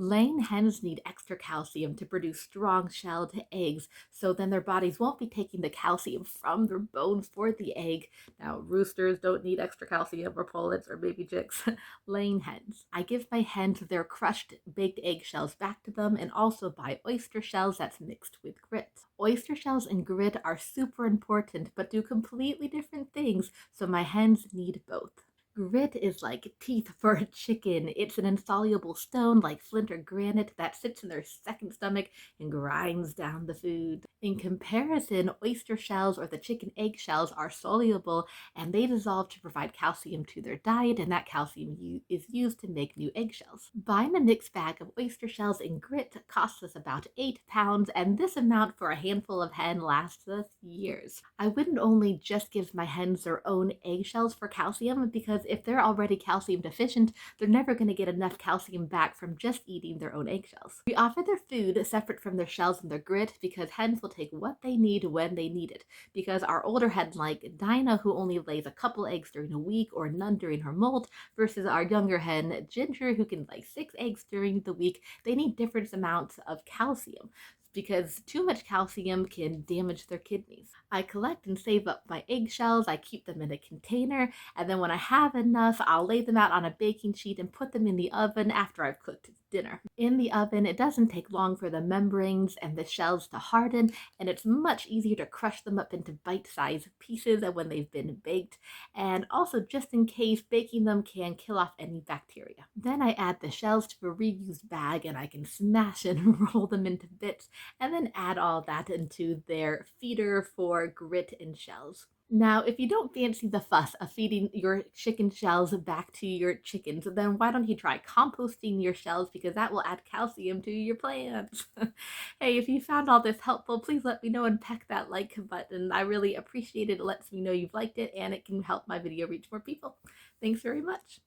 Laying hens need extra calcium to produce strong shelled eggs, so then their bodies won't be taking the calcium from their bones for the egg. Now, roosters don't need extra calcium, or pullets, or baby chicks. Laying hens. I give my hens their crushed baked eggshells back to them and also buy oyster shells that's mixed with grit. Oyster shells and grit are super important but do completely different things, so my hens need both. Grit is like teeth for a chicken. It's an insoluble stone like flint or granite that sits in their second stomach and grinds down the food. In comparison, oyster shells or the chicken egg shells are soluble and they dissolve to provide calcium to their diet, and that calcium is used to make new eggshells. Buying a mixed bag of oyster shells and grit costs us about £8, and this amount for a handful of hen lasts us years. I wouldn't only just give my hens their own eggshells for calcium, because if they're already calcium deficient, they're never going to get enough calcium back from just eating their own eggshells. We offer their food separate from their shells and their grit because hens will take what they need when they need it. Because our older hen like Dinah, who only lays a couple eggs during a week or none during her molt, versus our younger hen Ginger, who can lay 6 eggs during the week, they need different amounts of calcium because too much calcium can damage their kidneys. I collect and save up my eggshells, I keep them in a container, and then when I have enough, I'll lay them out on a baking sheet and put them in the oven after I've cooked dinner. In the oven, it doesn't take long for the membranes and the shells to harden, and it's much easier to crush them up into bite-sized pieces when they've been baked, and also just in case, baking them can kill off any bacteria. Then I add the shells to a reused bag and I can smash and roll them into bits and then add all that into their feeder for grit and shells. Now, if you don't fancy the fuss of feeding your chicken shells back to your chickens, then why don't you try composting your shells, because that will add calcium to your plants. Hey, if you found all this helpful, please let me know and peck that like button. I really appreciate it. It lets me know you've liked it and it can help my video reach more people. Thanks very much.